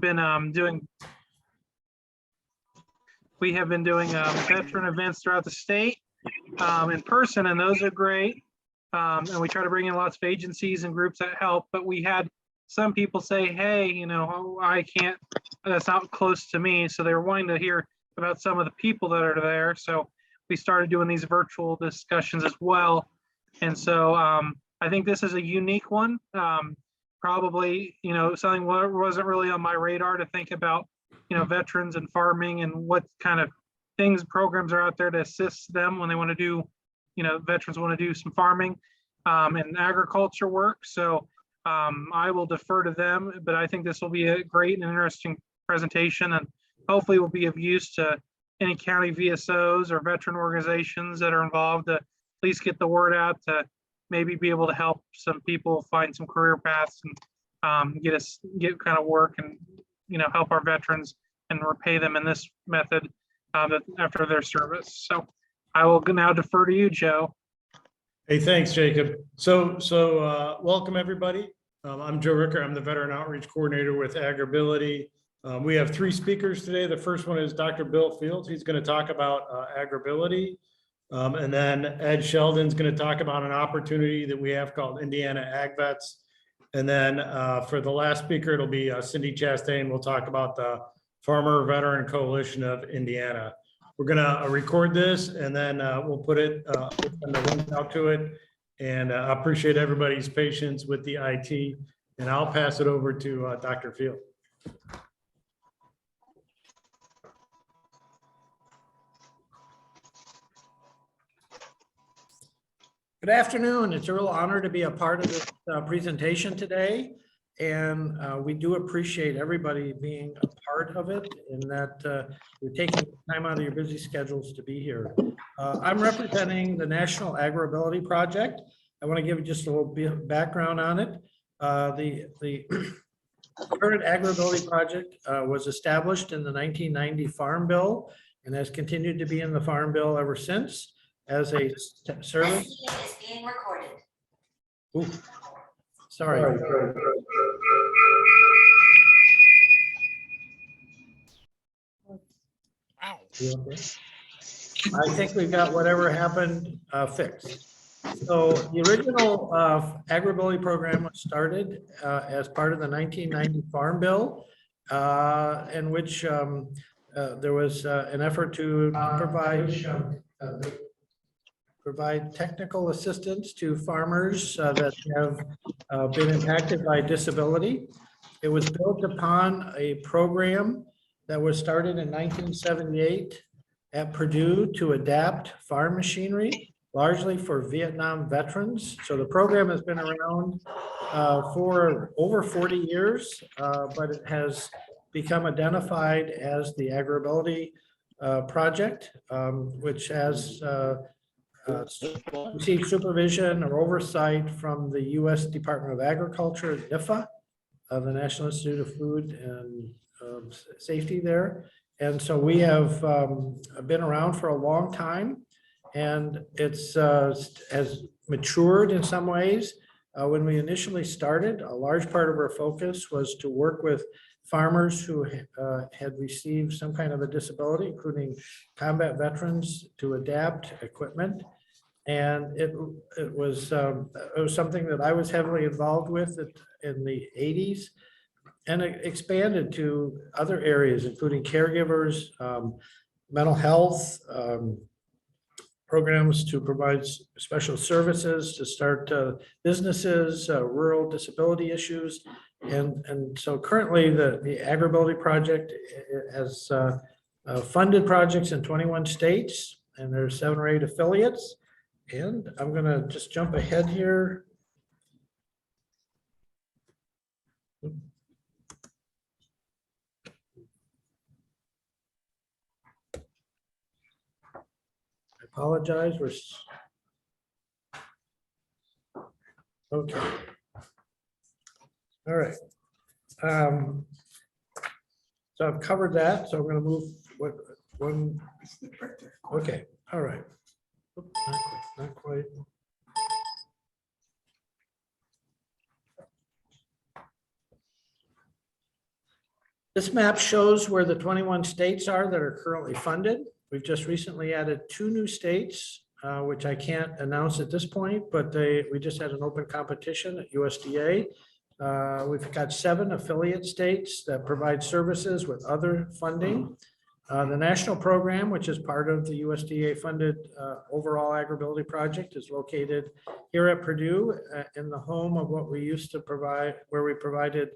been doing veteran events throughout the state in person, and those are great. And we try to bring in lots of agencies and groups that help, but we had some people say, hey, you know, I can't, that's not close to me. So they were wanting to hear about some of the people that are there. So we started doing these virtual discussions as well. And so I think this is a unique one. Probably, you know, something wasn't really on my radar to think about, you know, veterans and farming and what kind of things, programs are out there to assist them when they want to do, you know, veterans want to do some farming and agriculture work. So I will defer to them, but I think this will be a great and interesting presentation, and hopefully will be of use to any county VSOs or veteran organizations that are involved to at least get the word out to maybe be able to help some people find some career paths and get kind of work and, you know, help our veterans and repay them in this method after their service. So I will now defer to you, Joe. Hey, thanks, Jacob. So welcome everybody. I'm Joe Ricker. I'm the Veteran Outreach Coordinator with AgriBility. We have 3 speakers today. The first one is Dr. Bill Fields. He's going to talk about AgriBility. And then Ed Sheldon's going to talk about an opportunity that we have called Indiana Ag Vets. And then for the last speaker, it'll be Cindy Chastain. We'll talk about the Farmer Veteran Coalition of Indiana. We're going to record this, and then we'll put it and the link out to it. And I appreciate everybody's patience with the IT. And I'll pass it over to Dr. Field. Good afternoon. It's a real honor to be a part of this presentation today. And we do appreciate everybody being a part of it, and that you're taking time out of your busy schedules to be here. I'm representing the National AgriBility Project. I want to give you just a little bit of background on it. The current AgriBility Project was established in the 1990 Farm Bill and has continued to be in the Farm Bill ever since as a service. Is being recorded. Ooh, sorry. I think we've got whatever happened fixed. So the original AgriBility program was started as part of the 1990 Farm Bill, in which there was an effort to provide technical assistance to farmers that have been impacted by disability. It was built upon a program that was started in 1978 at Purdue to adapt farm machinery, largely for Vietnam veterans. So the program has been around for over 40 years, but it has become identified as the AgriBility Project, which has received supervision or oversight from the U.S. Department of Agriculture, NIFA, of the National Institute of Food and Safety there. And so we have been around for a long time, and it's has matured in some ways. When we initially started, a large part of our focus was to work with farmers who had received some kind of a disability, including combat veterans, to adapt equipment. And it was something that I was heavily involved with in the 80s, and it expanded to other areas, including caregivers, mental health, programs to provide special services, to start businesses, rural disability issues. And so currently the AgriBility Project has funded projects in 21 states, and there's 7 or 8 affiliates. And I'm going to just jump ahead here. I apologize. Okay. All right. So I've covered that. So I'm going to move one. Okay. All right. Oops, not quite. This map shows where the 21 states are that are currently funded. We've just recently added 2 new states, which I can't announce at this point, but we just had an open competition at USDA. We've got 7 affiliate states that provide services with other funding. The national program, which is part of the USDA funded overall agribility project, is located here at Purdue in the home of what we used to provide, where we provided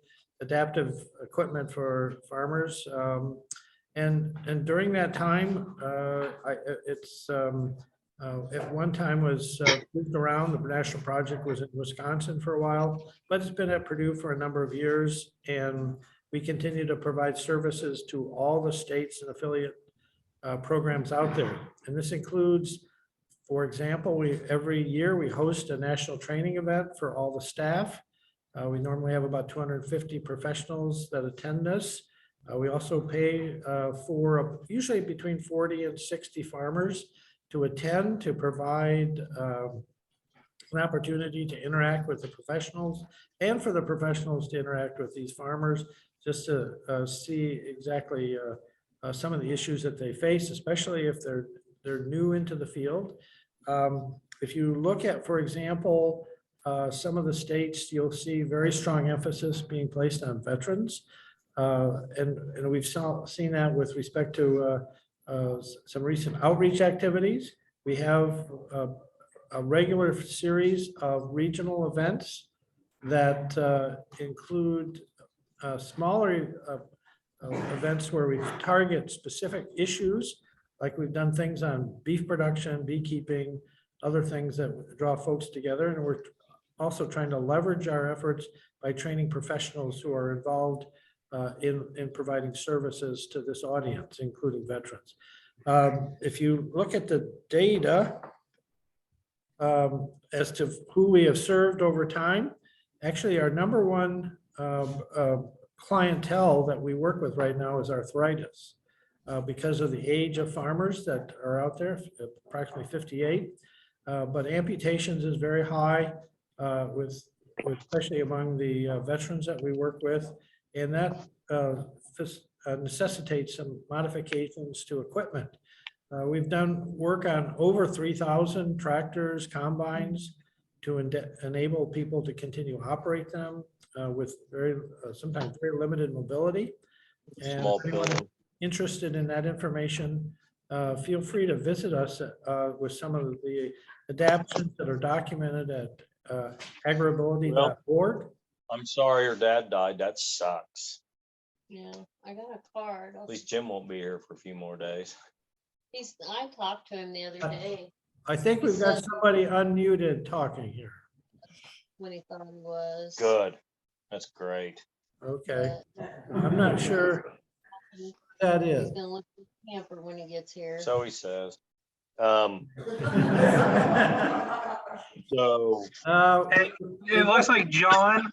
adaptive equipment for farmers. And during that time, at one time was moved around. The national project was in Wisconsin for a while, but it's been at Purdue for a number of years. And we continue to provide services to all the states and affiliate programs out there. And this includes, for example, every year we host a national training event for all the staff. We normally have about 250 professionals that attend this. We also pay for usually between 40 and 60 farmers to attend, to provide an opportunity to interact with the professionals and for the professionals to interact with these farmers, just to see exactly some of the issues that they face, especially if they're new into the field. If you look at, for example, some of the states, you'll see very strong emphasis being placed on veterans. And we've seen that with respect to some recent outreach activities. We have a regular series of regional events that include smaller events where we target specific issues, like we've done things on beef production, beekeeping, other things that draw folks together. And we're also trying to leverage our efforts by training professionals who are involved in providing services to this audience, including veterans. If you look at the data as to who we have served over time, actually our number one clientele that we work with right now is arthritis, because of the age of farmers that are out there, approximately 58. But amputations is very high, especially among the veterans that we work with, and that necessitates some modifications to equipment. We've done work on over 3,000 tractors, combines, to enable people to continue to operate them with sometimes very limited mobility. And if anyone interested in that information, feel free to visit us with some of the adaptations that are documented at agribility.org. I'm sorry her dad died. That sucks. Yeah, I got a card. At least Jim won't be here for a few more days. I talked to him the other day I think we've got somebody unmuted talking here. when he thought he was. Good. That's great. Okay, but I'm not sure who that He's is. gonna look at the camper when he gets here. So he says. So It looks like John.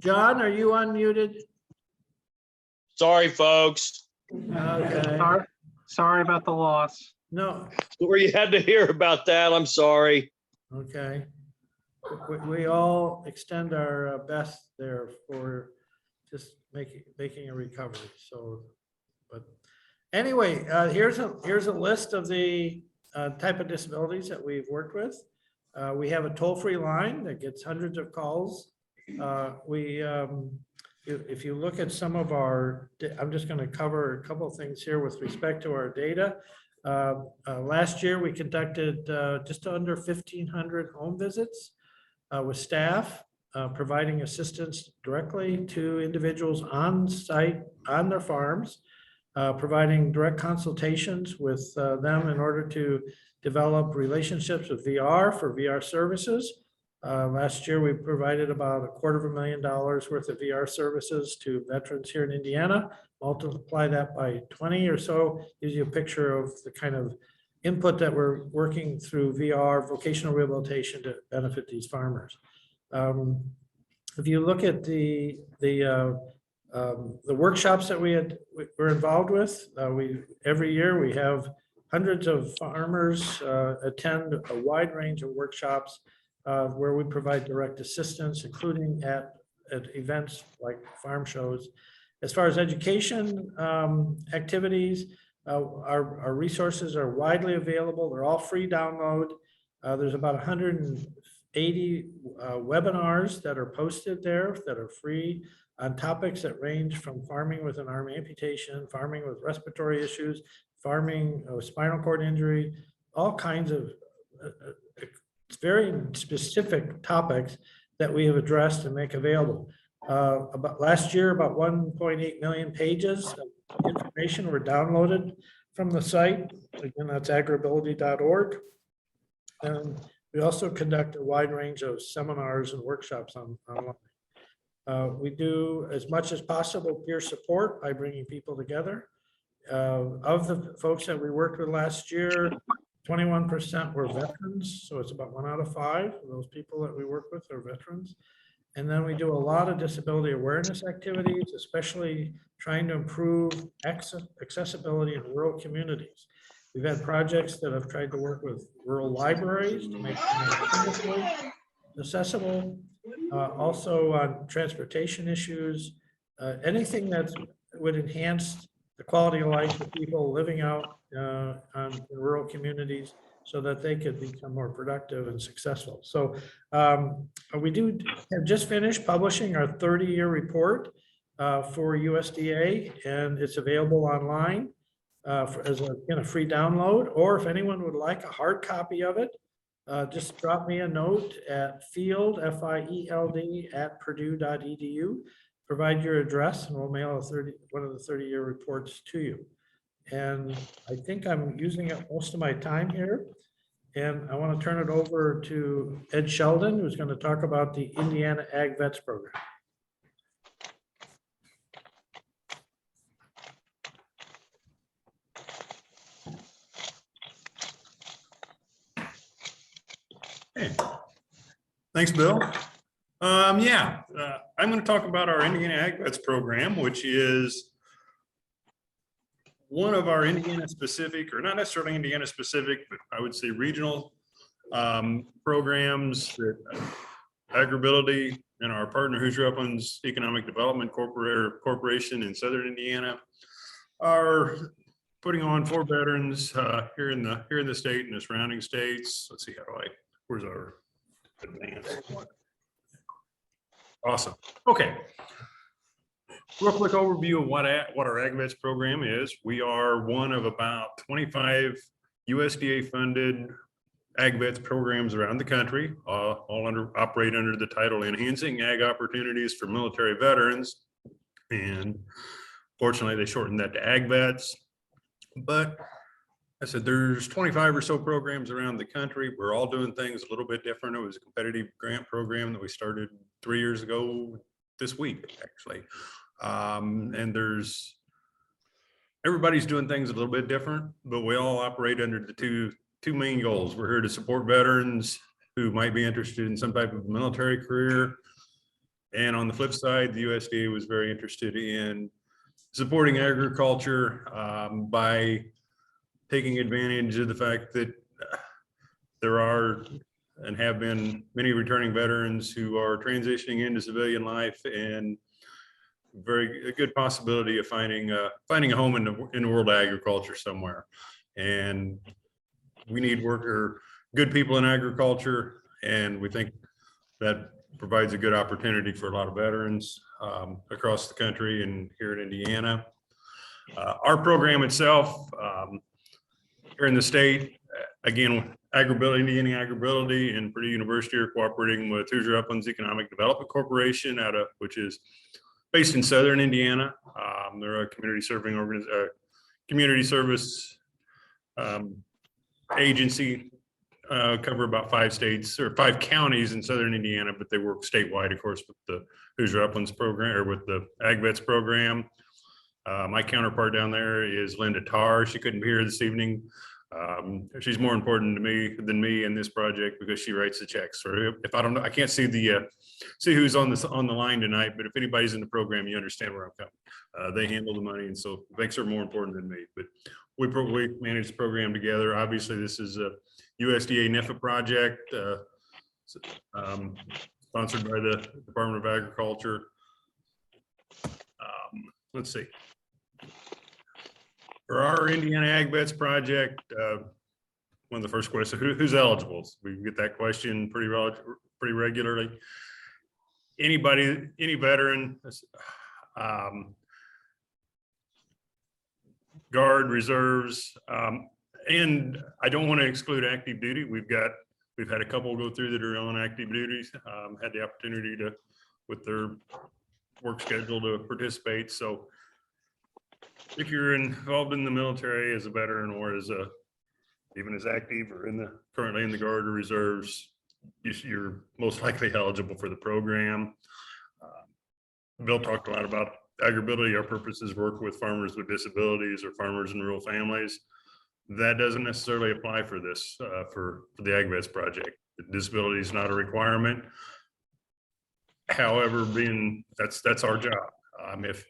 John, are you unmuted? sorry, folks. Okay, Sorry about the loss. no, Sorry you had to hear about that. I'm sorry. okay. We all extend our best there for just making a recovery, so, but anyway, here's a list of the type of disabilities that we've worked with. We have a toll-free line that gets hundreds of calls. If you look at some of our, I'm just going to cover a couple of things here with respect to our data. Last year, we conducted just under 1,500 home visits with staff, providing assistance directly to individuals on site, on their farms, providing direct consultations with them in order to develop relationships with VR for VR services. Last year, we provided about $250,000 worth of VR services to veterans here in Indiana. Multiply that by 20 or so, gives you a picture of the kind of input that we're working through VR vocational rehabilitation to benefit these farmers. If you look at the workshops that we're involved with, every year we have hundreds of farmers attend a wide range of workshops where we provide direct assistance, including at events like farm shows. As far as education activities, our resources are widely available. They're all free download. There's about 180 webinars that are posted there that are free on topics that range from farming with an arm amputation, farming with respiratory issues, farming with spinal cord injury, all kinds of very specific topics that we have addressed and make available. About last year, about 1.8 million pages of information were downloaded from the site. Again, that's agribility.org. And we also conduct a wide range of seminars and workshops online. We do as much as possible peer support by bringing people together. Of the folks that we worked with last year, 21% were veterans. So it's about 1 out of 5 of those people that we work with are veterans. And then we do a lot of disability awareness activities, especially trying to improve accessibility in rural communities. We've had projects that have tried to work with rural libraries to make them more accessible. Also on transportation issues, anything that would enhance the quality of life of people living out in rural communities so that they could become more productive and successful. So we have just finished publishing our 30-year report for USDA, and it's available online as a free download, or if anyone would like a hard copy of it, just drop me a note at field, FIELD, @purdue.edu. Provide your address and we'll mail one of the 30-year reports to you. And I think I'm using up most of my time here. And I want to turn it over to Ed Sheldon, who's going to talk about the Indiana Ag Vets program. Hey. Thanks, Bill. I'm going to talk about our Indiana Ag Vets program, which is one of our Indiana specific, or not necessarily Indiana specific, but I would say regional programs that Agribility and our partner Hoosier Uplands Economic Development Corporation in Southern Indiana are putting on for veterans here in the state and the surrounding states. Let's see, where's our advance? Awesome. Okay. Real quick overview of what our Ag Vets program is. We are one of about 25 USDA funded Ag Vets programs around the country, all operate under the title Enhancing Ag Opportunities for Military Veterans. And fortunately, they shortened that to Ag Vets. But I said, there's 25 or so programs around the country. We're all doing things a little bit different. It was a competitive grant program that we started 3 years ago this week, actually. And everybody's doing things a little bit different, but we all operate under the two main goals. We're here to support veterans who might be interested in some type of military career. And on the flip side, the USDA was very interested in supporting agriculture by taking advantage of the fact that there are and have been many returning veterans who are transitioning into civilian life, and a good possibility of finding a home in the world of agriculture somewhere. And we need good people in agriculture, and we think that provides a good opportunity for a lot of veterans across the country and here in Indiana. Our program itself, here in the state, again, Indiana Agribility and Purdue University are cooperating with Hoosier Uplands Economic Development Corporation which is based in Southern Indiana. They're a community service agency, cover about 5 states or 5 counties in Southern Indiana, but they work statewide, of course, with the Hoosier Uplands program or with the Ag Vets program. My counterpart down there is Linda Tarr. She couldn't be here this evening. She's more important to me than me in this project because she writes the checks. Or if I don't know, I can't see who's on the line tonight, but if anybody's in the program, you understand where I'm coming. They handle the money, and so makes her more important than me. But we manage the program together. Obviously, this is a USDA NIFA project sponsored by the Department of Agriculture. let's see. For our Indiana Ag Vets project, one of the first questions, who's eligible? We get that question pretty regularly. Anybody, any veteran, Guard, reserves, and I don't want to exclude active duty. We've had a couple go through that are on active duties, had the opportunity to, with their work schedule, to participate. So if you're involved in the military as a veteran or as even as active or currently in the Guard or reserves, you're most likely eligible for the program. Bill talked a lot about agribility. Our purpose is work with farmers with disabilities or farmers in rural families. That doesn't necessarily apply for this, for the Ag Vets project. Disability is not a requirement. However, that's our job. If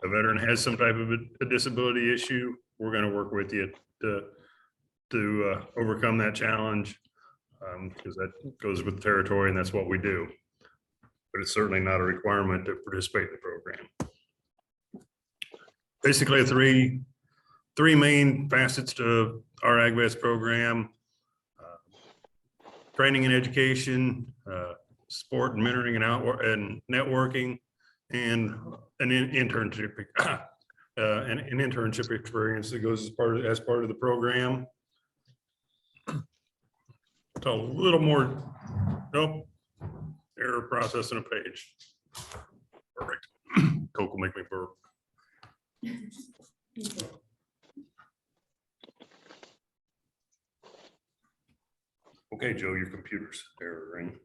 a veteran has some type of a disability issue, we're going to work with you to overcome that challenge, because that goes with the territory and that's what we do. But it's certainly not a requirement to participate in the program. Basically, three main facets to our Ag Vets program: training and education, sport and mentoring and networking, and an internship an internship experience that goes as part of the program. So a little more, nope, error processing a page. Perfect. Coke will make me burp. Okay, Joe, your computer's erroring.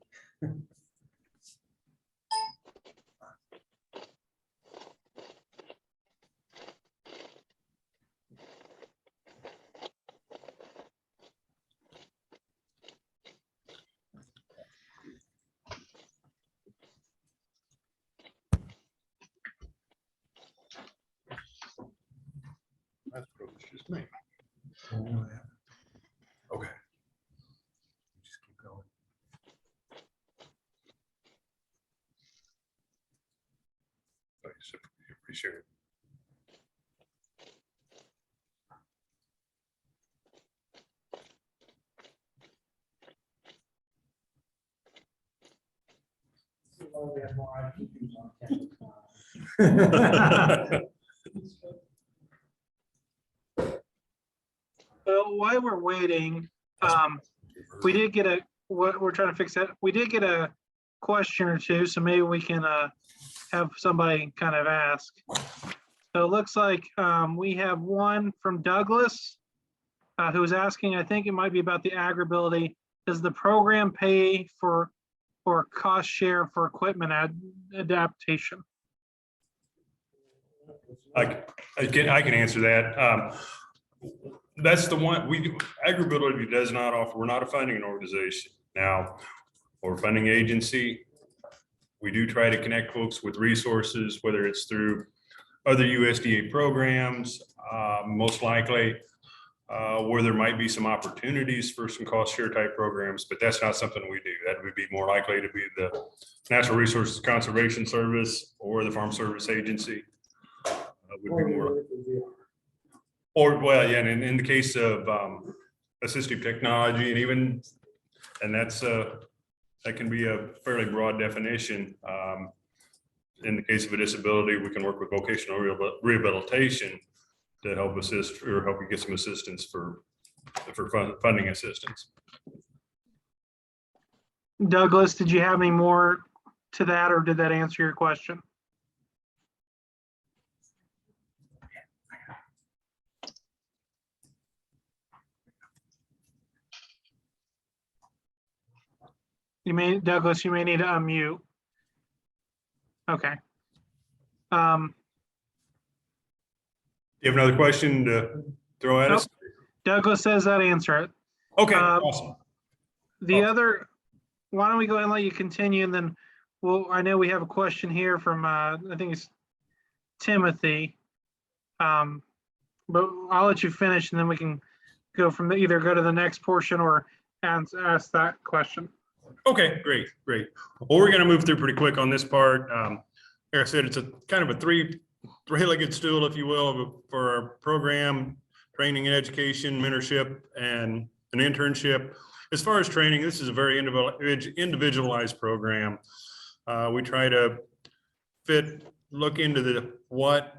That's probably just me. Okay. Just keep going. Thanks, appreciate it. We have more IPs on campus now. So while we're waiting, we did get what we're trying to fix that. We did get a question or two, so maybe we can have somebody kind of ask. So it looks like we have one from Douglas who's asking, I think it might be about the agribility. Does the program pay for cost share for equipment adaptation? I can answer that. That's the one agribility does not offer. We're not a funding organization. Now, we're a funding agency. We do try to connect folks with resources, whether it's through other USDA programs, most likely where there might be some opportunities for some cost share type programs, but that's not something we do. That would be more likely to be the Natural Resources Conservation Service or the Farm Service Agency. Would be more. Or, well, yeah, and in the case of assistive technology, and that's that can be a fairly broad definition. In the case of a disability, we can work with vocational rehabilitation to help assist or help you get some assistance for funding assistance. Douglas, did you have any more to that, or did that answer your question? Douglas, you may need to unmute. Okay. You have another question to throw at us? Douglas says that answer it. Okay, awesome. The other, why don't we go ahead and let you continue, and then I know we have a question here from, I think it's Timothy. But I'll let you finish and then we can go from either go to the next portion or ask that question. Okay, great. Well, we're going to move through pretty quick on this part. Like I said, it's a kind of a three-legged stool, if you will, for our program, training and education, mentorship, and an internship. As far as training, this is a very individualized program. We try to look into what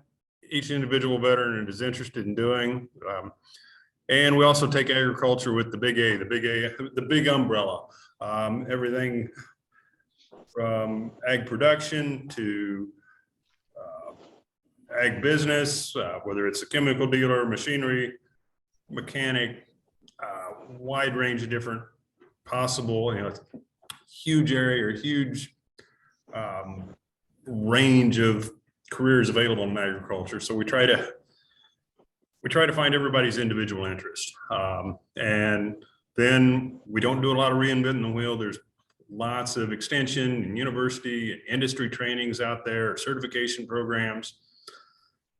each individual veteran is interested in doing. And we also take agriculture with the big A, the big umbrella. Everything from ag production to ag business, whether it's a chemical dealer, machinery, mechanic, wide range of different possible, huge area or huge range of careers available in agriculture. So we try to find everybody's individual interest. And then we don't do a lot of reinventing the wheel. There's lots of extension and university and industry trainings out there, certification programs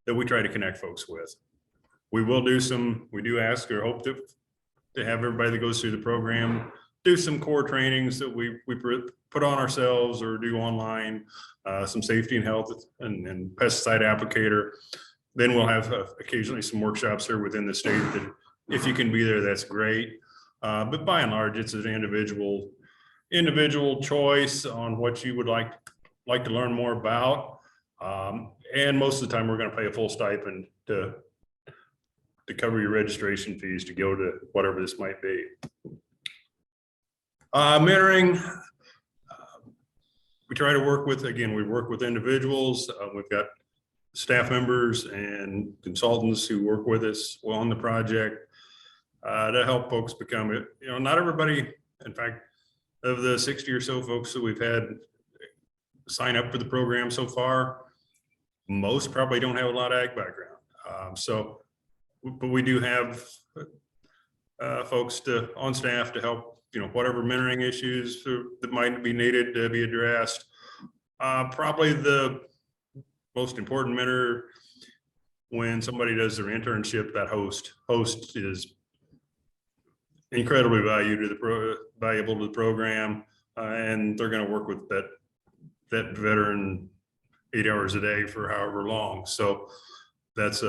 that we try to connect folks with. We do ask or hope to have everybody that goes through the program do some core trainings that we put on ourselves or do online, some safety and health and pesticide applicator. Then we'll have occasionally some workshops here within the state that if you can be there, that's great. But by and large, it's an individual choice on what you would like to learn more about. And most of the time, we're going to pay a full stipend to cover your registration fees to go to whatever this might be. Mentoring, we try to work with, we work with individuals. We've got staff members and consultants who work with us on the project to help folks become, not everybody, in fact, of the 60 or so folks that we've had sign up for the program so far, most probably don't have a lot of ag background. But we do have folks on staff to help, whatever mentoring issues that might be needed to be addressed. Probably the most important mentor when somebody does their internship, that host is incredibly valuable to the program, and they're going to work with that veteran 8 hours a day for however long. So that's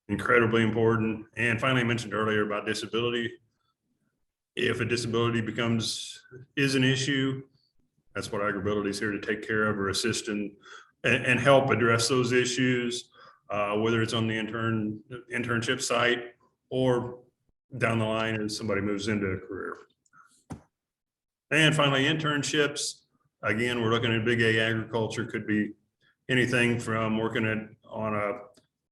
incredibly important. And finally, I mentioned earlier about disability. If a disability is an issue, that's what AgriBility is here to take care of or assist and help address those issues, whether it's on the internship site or down the line as somebody moves into a career. And finally, internships. Again, we're looking at big A agriculture, could be anything from working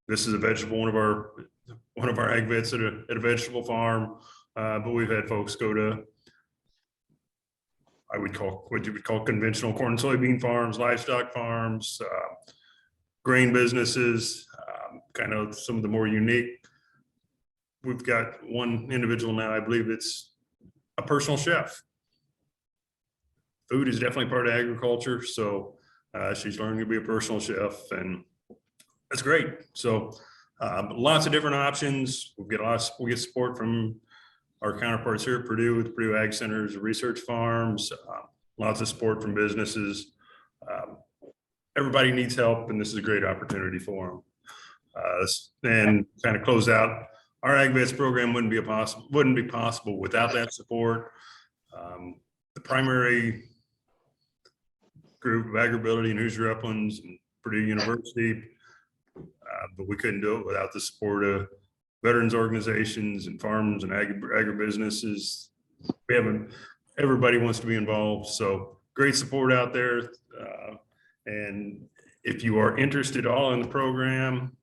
this is a vegetable, one of our ag vets at a vegetable farm. But we've had folks go to, what you would call conventional corn and soybean farms, livestock farms, grain businesses, kind of some of the more unique. We've got one individual now, I believe it's a personal chef. Food is definitely part of agriculture. So she's learning to be a personal chef, and that's great. So lots of different options. We get support from our counterparts here at Purdue with Purdue Ag Centers, research farms, lots of support from businesses. Everybody needs help, and this is a great opportunity for them. And kind of close out, our Ag Vets program wouldn't be possible without that support. The primary group of AgriBility and Hoosier Uplands and Purdue University, but we couldn't do it without the support of veterans organizations and farms and agribusinesses. Everybody wants to be involved. So great support out there. And if you are interested all in the program,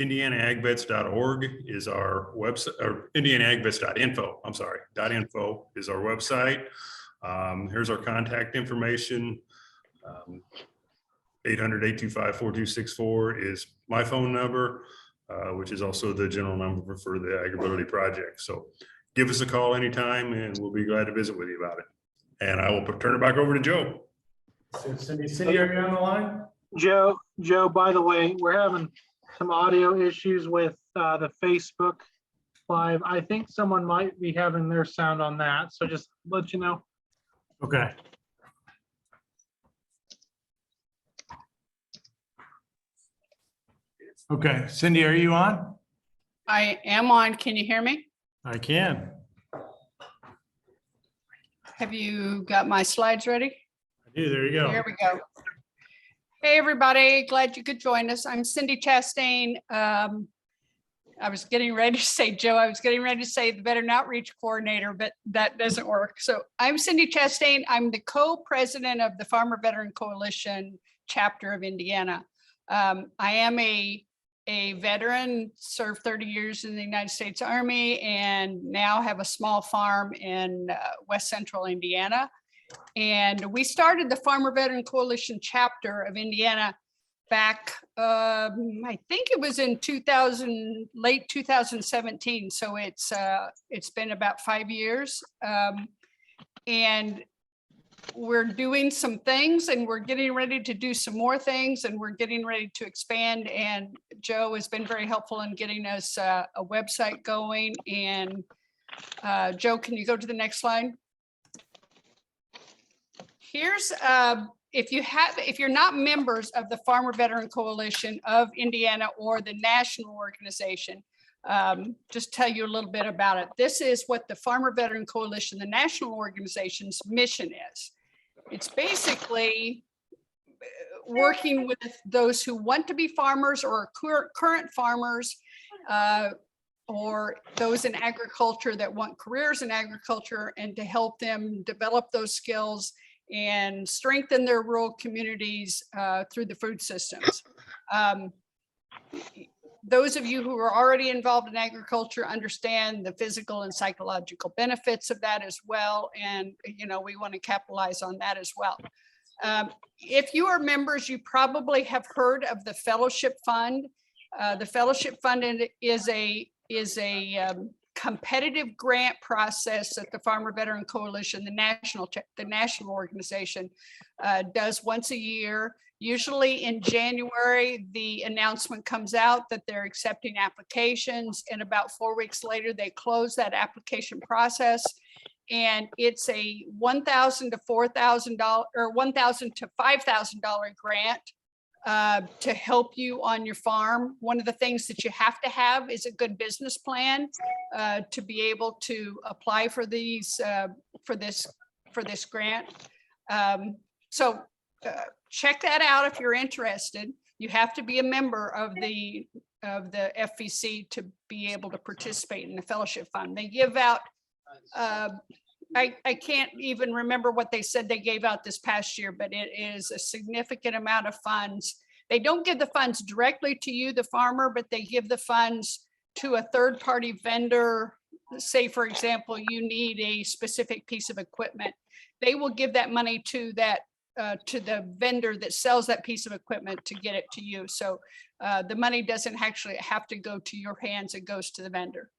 IndianaAgVets.org is our website, or IndianaAgVets.info, I'm sorry, .info is our website. Here's our contact information. 800-825-4264 is my phone number, which is also the general number for the AgriBility project. So give us a call anytime and we'll be glad to visit with you about it. And I will turn it back over to Joe. Cindy, are you on the line? Joe, by the way, we're having some audio issues with the Facebook Live. I think someone might be having their sound on that. So just let you know. Okay. Okay, Cindy, are you on? I am on. Can you hear me? I can. Have you got my slides ready? I do. There you go. Here we go. Hey, everybody. Glad you could join us. I'm Cindy Chastain. I was getting ready to say, Joe, I was getting ready to say the Veteran Outreach Coordinator, but that doesn't work. So I'm Cindy Chastain. I'm the co-president of the Farmer Veteran Coalition chapter of Indiana. I am a veteran, served 30 years in the United States Army, and now have a small farm in West Central Indiana. And we started the Farmer Veteran Coalition chapter of Indiana back, I think it was in late 2017. So it's been about 5 years. And we're doing some things, and we're getting ready to do some more things, and we're getting ready to expand. And Joe has been very helpful in getting us a website going. And Joe, can you go to the next slide? Here's if you're not members of the Farmer Veteran Coalition of Indiana or the national organization, just tell you a little bit about it. This is what the Farmer Veteran Coalition, the national organization's mission is. It's basically working with those who want to be farmers or current farmers, or those in agriculture that want careers in agriculture, and to help them develop those skills and strengthen their rural communities through the food systems. Those of you who are already involved in agriculture understand the physical and psychological benefits of that as well. And, we want to capitalize on that as well. If you are members, you probably have heard of the Fellowship Fund. The Fellowship Fund is a competitive grant process that the Farmer Veteran Coalition, the national organization, does once a year. Usually in January, the announcement comes out that they're accepting applications, and about 4 weeks later, they close that application process. And it's a $1,000 to $4,000 or $1,000 to $5,000 grant to help you on your farm. One of the things that you have to have is a good business plan to be able to apply for these for this grant. So check that out if you're interested. You have to be a member of the FVC to be able to participate in the Fellowship Fund. They give out, I can't even remember what they said they gave out this past year, but it is a significant amount of funds. They don't give the funds directly to you, the farmer, but they give the funds to a third-party vendor. Say, for example, you need a specific piece of equipment. They will give that money to the vendor that sells that piece of equipment to get it to you. So the money doesn't actually have to go to your hands, it goes to the vendor.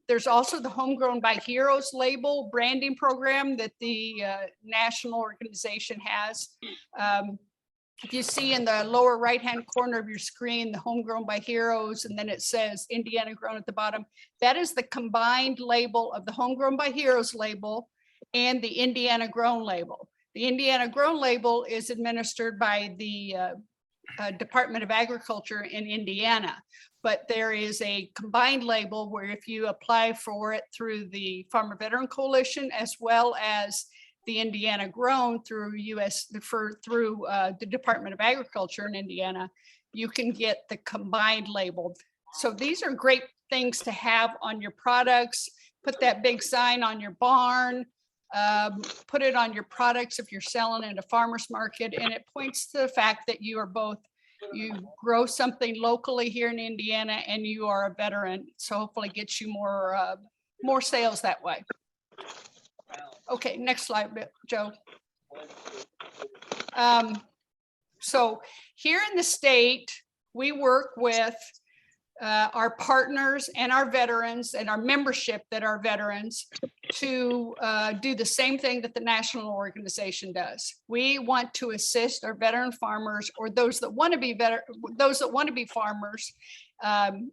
There's also the Homegrown by Heroes label branding program that the national organization has. If you see in the lower right-hand corner of your screen, the Homegrown by Heroes, and then it says Indiana Grown at the bottom, that is the combined label of the Homegrown by Heroes label and the Indiana Grown label. The Indiana Grown label is administered by the Department of Agriculture in Indiana, but there is a combined label where if you apply for it through the Farmer Veteran Coalition as well as the Indiana Grown through the Department of Agriculture in Indiana, you can get the combined label. So these are great things to have on your products. Put that big sign on your barn. Put it on your products if you're selling at a farmer's market, and it points to the fact that you grow something locally here in Indiana and you are a veteran. So hopefully gets you more sales that way. Okay, next slide, Joe. So here in the state, we work with our partners and our veterans and our membership that are veterans to do the same thing that the national organization does. We want to assist our veteran farmers, or those that want to be farmers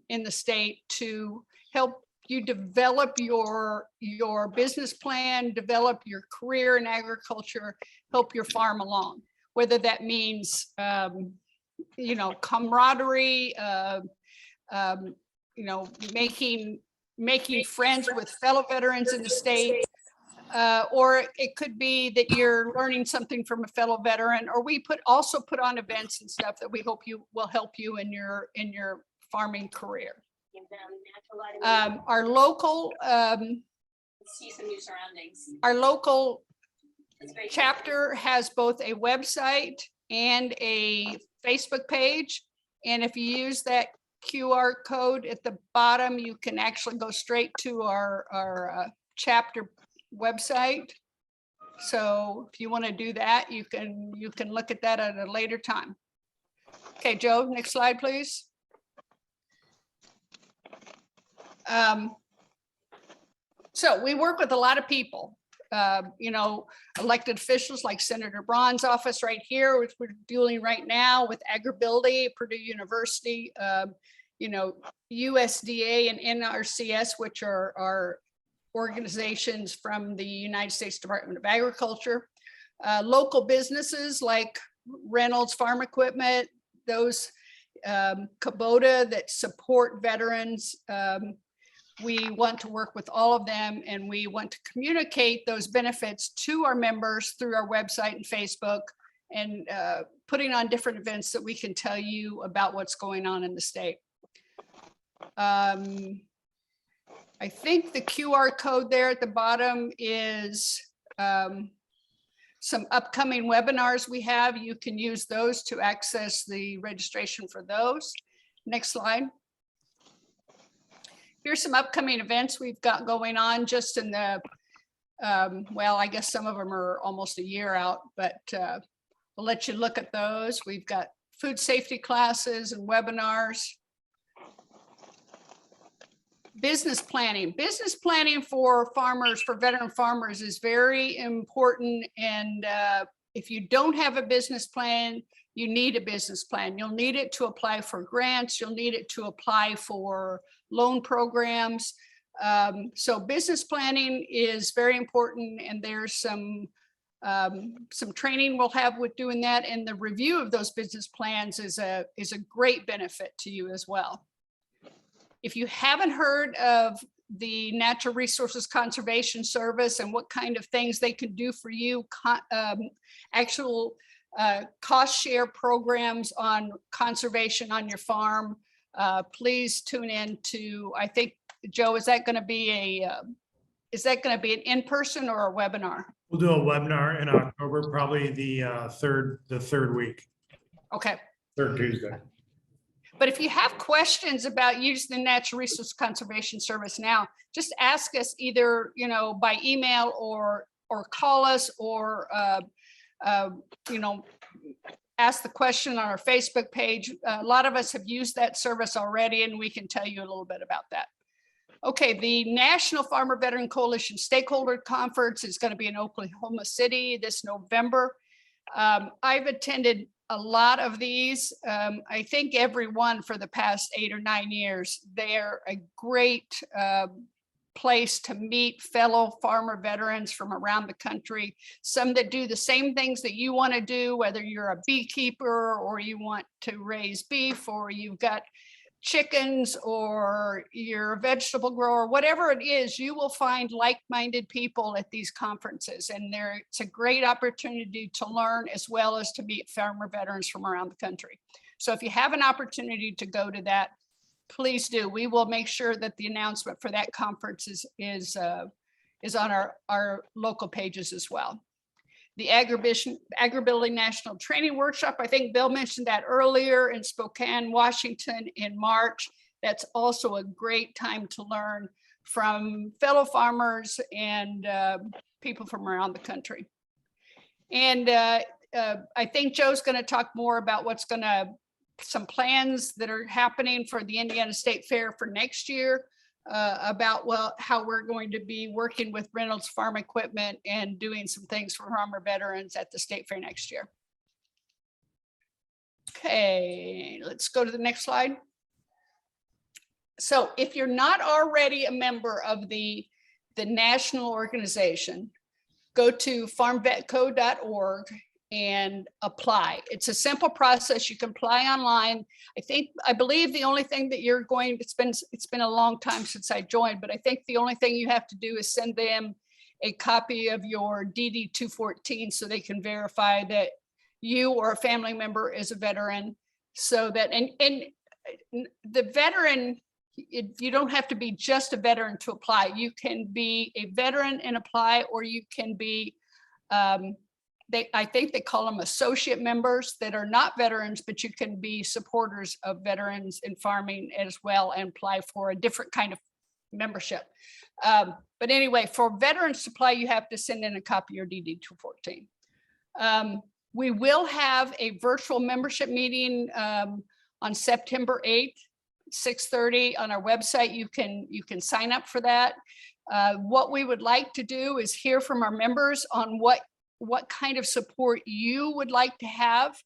in the state, to help you develop your business plan, develop your career in agriculture, help your farm along. Whether that means camaraderie, making friends with fellow veterans in the state. Or it could be that you're learning something from a fellow veteran, or we also put on events and stuff that we hope will help you in your farming career. Our local see some new surroundings. Our local chapter has both a website and a Facebook page. And if you use that QR code at the bottom, you can actually go straight to our chapter website. So if you want to do that, you can look at that at a later time. Okay, Joe, next slide, please. So we work with a lot of people, elected officials like Senator Braun's office right here, which we're doing right now with Agribility, Purdue University, USDA and NRCS, which are organizations from the United States Department of Agriculture, local businesses like Reynolds Farm Equipment, those Kubota that support veterans. We want to work with all of them, and we want to communicate those benefits to our members through our website and Facebook, and putting on different events that we can tell you about what's going on in the state. I think the QR code there at the bottom is some upcoming webinars we have. You can use those to access the registration for those. Next slide. Here's some upcoming events we've got going on just in the, well, I guess some of them are almost a year out, but we'll let you look at those. We've got food safety classes and webinars. Business planning for farmers, for veteran farmers, is very important. And if you don't have a business plan, you need a business plan. You'll need it to apply for grants. You'll need it to apply for loan programs. So business planning is very important, and there's some training we'll have with doing that. And the review of those business plans is a great benefit to you as well. If you haven't heard of the Natural Resources Conservation Service and what kind of things they can do for you, actual cost share programs on conservation on your farm, please tune in to, I think, Joe, is that going to be an in-person or a webinar? We'll do a webinar in October, probably the third week, Okay. third Tuesday. But if you have questions about using the Natural Resource Conservation Service now, just ask us either, by email or call us, or ask the question on our Facebook page. A lot of us have used that service already, and we can tell you a little bit about that. Okay, the National Farmer Veteran Coalition Stakeholder Conference is going to be in Oklahoma City this November. I've attended a lot of these. I think every one for the past 8 or 9 years. They're a great place to meet fellow farmer veterans from around the country, some that do the same things that you want to do, whether you're a beekeeper or you want to raise beef, or you've got chickens, or you're a vegetable grower, whatever it is, you will find like-minded people at these conferences. And it's a great opportunity to learn, as well as to meet farmer veterans from around the country. So if you have an opportunity to go to that, please do. We will make sure that the announcement for that conference is on our local pages as well. The Agribility National Training Workshop, I think Bill mentioned that earlier, in Spokane, Washington in March. That's also a great time to learn from fellow farmers and people from around the country. And I think Joe's going to talk more about some plans that are happening for the Indiana State Fair for next year, about how we're going to be working with Reynolds Farm Equipment and doing some things for farmer veterans at the State Fair next year. Okay, let's go to the next slide. So if you're not already a member of the national organization, go to farmvetco.org and apply. It's a simple process. You can apply online. I believe the only thing that you're going, it's been a long time since I joined, but I think the only thing you have to do is send them a copy of your DD 214 so they can verify that you or a family member is a veteran. So that, and the veteran, you don't have to be just a veteran to apply. You can be a veteran and apply, or you can be, I think they call them associate members that are not veterans, but you can be supporters of veterans in farming as well and apply for a different kind of membership. But anyway, for veterans to apply, you have to send in a copy of your DD 214. We will have a virtual membership meeting on September 8th, 6:30 on our website. You can sign up for that. What we would like to do is hear from our members on what kind of support you would like to have,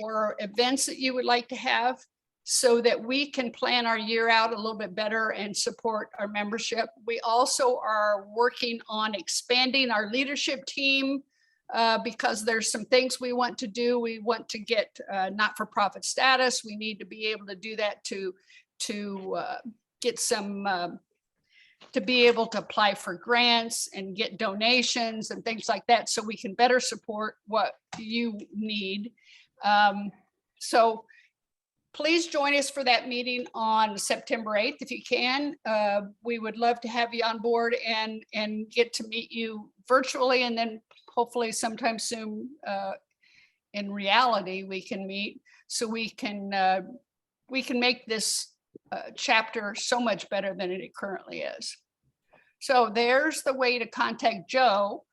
or events that you would like to have, so that we can plan our year out a little bit better and support our membership. We also are working on expanding our leadership team because there's some things we want to do. We want to get not-for-profit status. We need to be able to do that to get some, to be able to apply for grants and get donations and things like that, so we can better support what you need. So please join us for that meeting on September 8th if you can. We would love to have you on board and get to meet you virtually, and then hopefully sometime soon in reality we can meet, so we can make this chapter so much better than it currently is. So there's the way to contact Joe,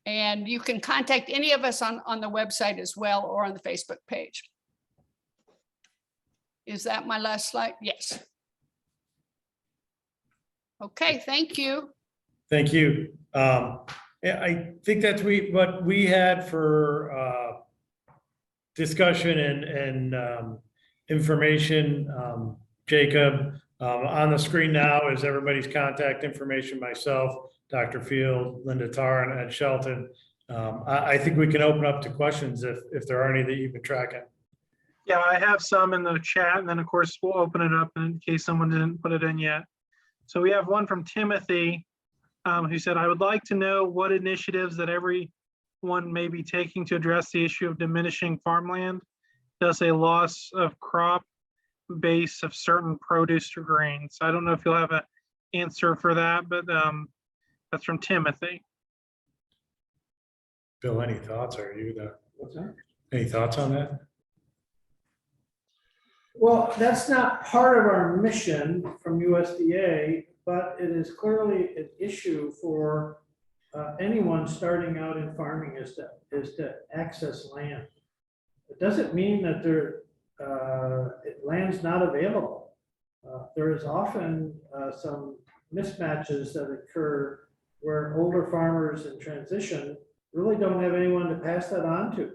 and you can contact any of us on the website as well, or on the Facebook page. Is that my last slide? Yes. Okay, thank you. Thank you. Yeah, I think that's what we had for discussion and information. Jacob, on the screen now is everybody's contact information, myself, Dr. Field, Linda Tarr, and Ed Shelton. I think we can open up to questions if there are any that you've been tracking. Yeah, I have some in the chat, and then of course we'll open it up in case someone didn't put it in yet. So we have one from Timothy, who said, I would like to know what initiatives that everyone may be taking to address the issue of diminishing farmland. Does a loss of crop base of certain produce or grains? I don't know if you'll have an answer for that, but that's from Timothy. Bill, any thoughts? Are you the? What's that? Any thoughts on that? Well, that's not part of our mission from USDA, but it is clearly an issue for anyone starting out in farming is to access land. It doesn't mean that land's not available. There is often some mismatches that occur where older farmers in transition really don't have anyone to pass that on to.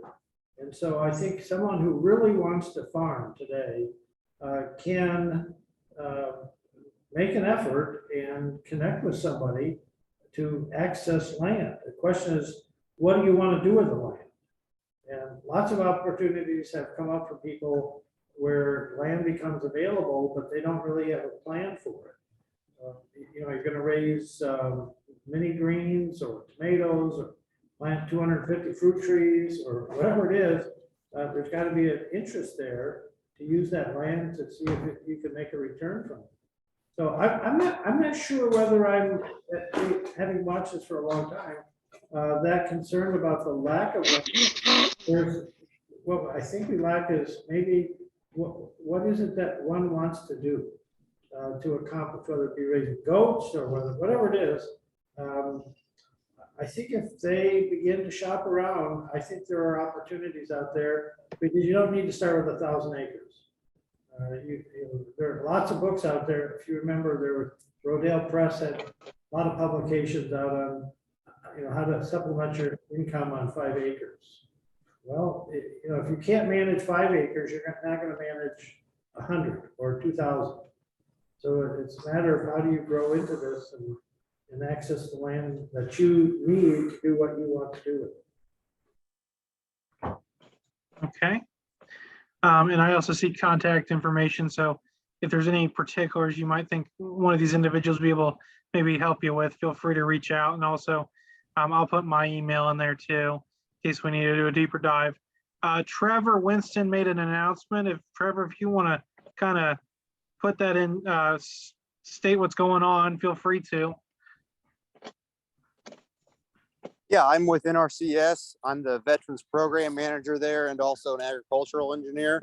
And so I think someone who really wants to farm today can make an effort and connect with somebody to access land. The question is, what do you want to do with the land? And lots of opportunities have come up for people where land becomes available, but they don't really have a plan for it. You know, you're going to raise mini greens or tomatoes, or plant 250 fruit trees, or whatever it is. There's got to be an interest there to use that land to see if you can make a return from it. So I'm not sure whether I'm, having watched this for a long time, that concerned about the lack of land. What I think we lack is maybe what is it that one wants to do to accomplish, whether it be raising goats or whatever it is. I think if they begin to shop around, I think there are opportunities out there, because you don't need to start with 1,000 acres. There are lots of books out there. If you remember, Rodale Press had a lot of publications out on, how to supplement your income on 5 acres. Well, if you can't manage 5 acres, you're not going to manage 100 or 2,000. So it's a matter of how do you grow into this and access the land that you need to do what you want to do with it. Okay. And I also see contact information. So if there's any particulars you might think one of these individuals will be able to maybe help you with, feel free to reach out. And also, I'll put my email in there too, in case we need to do a deeper dive. Trevor Winston made an announcement. If Trevor, if you want to kind of put that in, state what's going on, feel free to. Yeah, I'm with NRCS. I'm the Veterans Program Manager there and also an agricultural engineer.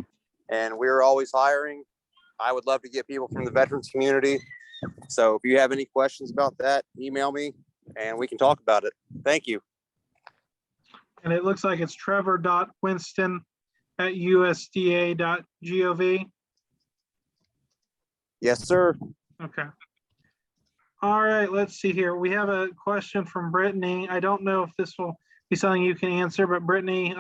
And we're always hiring. I would love to get people from the veterans community. So if you have any questions about that, email me and we can talk about it. Thank you. And it looks like it's trevor.winston@usda.gov. Yes, sir. Okay. All right, let's see here. We have a question from Brittany. I don't know if this will be something you can answer, but Brittany,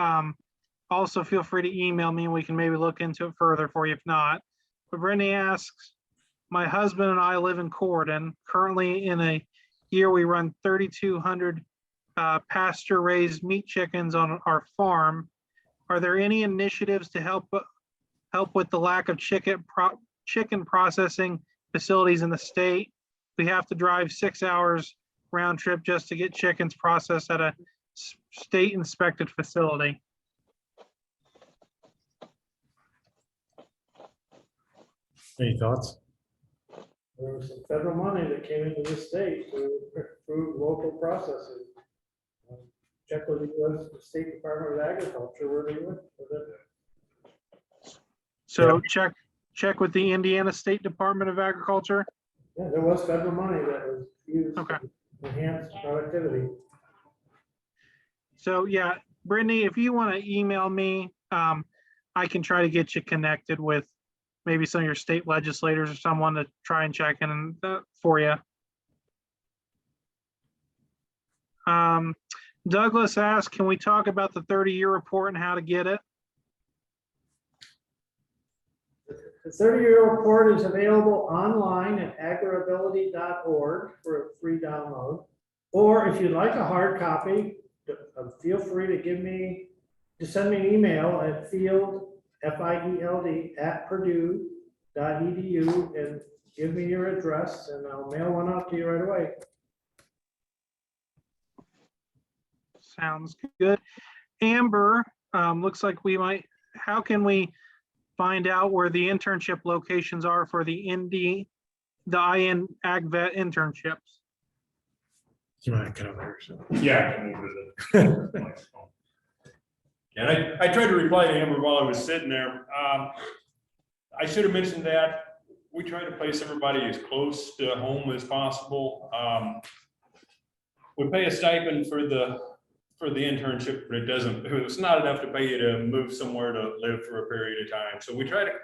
also feel free to email me and we can maybe look into it further for you if not. But Brittany asks, my husband and I live in Corydon. Currently in a year, we run 3,200 pasture raised meat chickens on our farm. Are there any initiatives to help with the lack of chicken processing facilities in the state? We have to drive 6 hours round trip just to get chickens processed at a state inspected facility. Any thoughts? There was some federal money that came into the state to improve local processing. Check with the US State Department of Agriculture where they went with it. So check with the Indiana State Department of Agriculture. Yeah, there was federal money that was used Okay. to enhance productivity. So yeah, Brittany, if you want to email me, I can try to get you connected with maybe some of your state legislators or someone to try and check in for you. Douglas asked, can we talk about the 30-year report and how to get it? The 30-year report is available online at agriability.org for a free download. Or if you'd like a hard copy, feel free to send me an email at field, FIELD, @purdue.edu and give me your address and I'll mail one out to you right away. Sounds good. Amber, looks like how can we find out where the internship locations are for the IN Ag Vet internships? You might cut over here. So. Yeah. I can move it. And I tried to reply to Amber while I was sitting there. I should have mentioned that we try to place everybody as close to home as possible. We pay a stipend for the internship, but it's not enough to pay you to move somewhere to live for a period of time. So we try to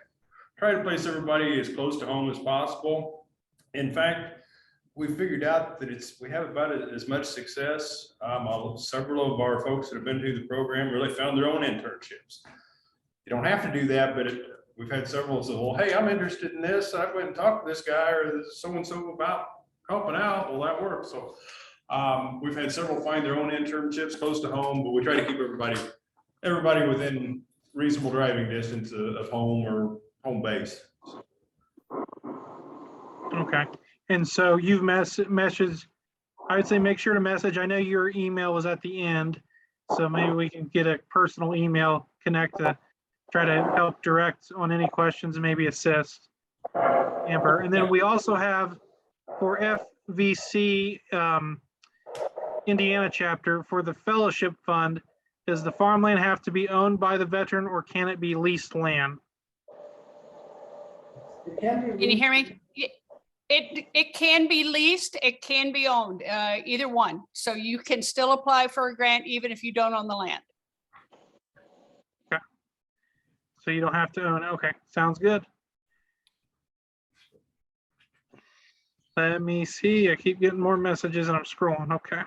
place everybody as close to home as possible. In fact, we figured out that we have about as much success. Several of our folks that have been through the program really found their own internships. You don't have to do that, but we've had several say, well, hey, I'm interested in this. I went and talked to this guy or so-and-so about helping out. Well, that works. So we've had several find their own internships close to home, but we try to keep everybody within reasonable driving distance of home or home base. Okay. And so you've messaged, I would say make sure to message. I know your email was at the end, so maybe we can get a personal email connect to try to help direct on any questions and maybe assist, Amber. And then we also have for FVC Indiana chapter for the fellowship fund, does the farmland have to be owned by the veteran or can it be leased land? Can you hear me? It can be leased, it can be owned, either one. So you can still apply for a grant even if you don't own the land. Okay. So you don't have to own it. Okay, sounds good. Let me see. I keep getting more messages and I'm scrolling. Okay.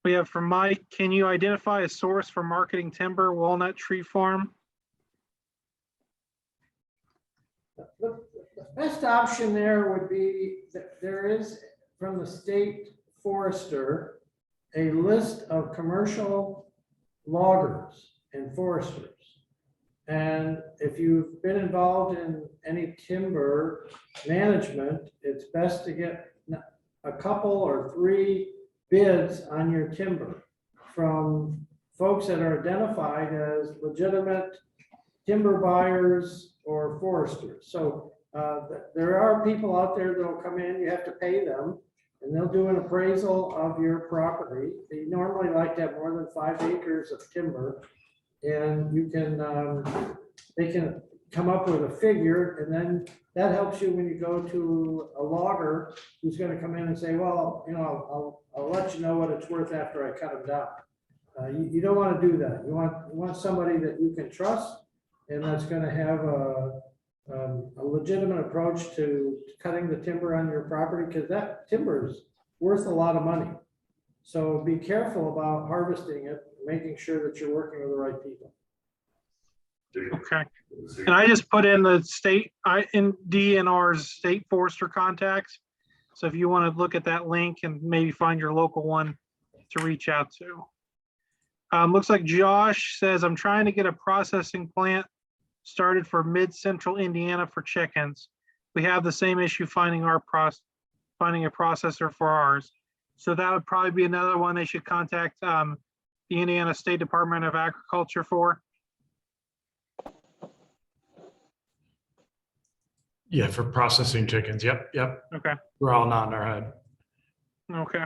We have from Mike, can you identify a source for marketing timber, Walnut Tree Farm? The best option there would be that there is from the state forester a list of commercial loggers and foresters. And if you've been involved in any timber management, it's best to get a couple or 3 bids on your timber from folks that are identified as legitimate timber buyers or foresters. So there are people out there that will come in, you have to pay them, and they'll do an appraisal of your property. They normally like to have more than 5 acres of timber. And you can, they can come up with a figure, and then that helps you when you go to a logger who's gonna come in and say, well, you know, I'll let you know what it's worth after I cut them down. You don't wanna do that. You want somebody that you can trust and that's gonna have a legitimate approach to cutting the timber on your property, because that timber is worth a lot of money. So be careful about harvesting it, making sure that you're working with the right people. Okay. And I just put in the state, in DNR's state forester contacts. So if you want to look at that link and maybe find your local one to reach out to. Looks like Josh says, I'm trying to get a processing plant started for mid-central Indiana for chickens. We have the same issue finding a processor for ours. So that would probably be another one they should contact the Indiana State Department of Agriculture for. Yeah, for processing chickens. Yep. Okay. We're all nodding our head. Okay.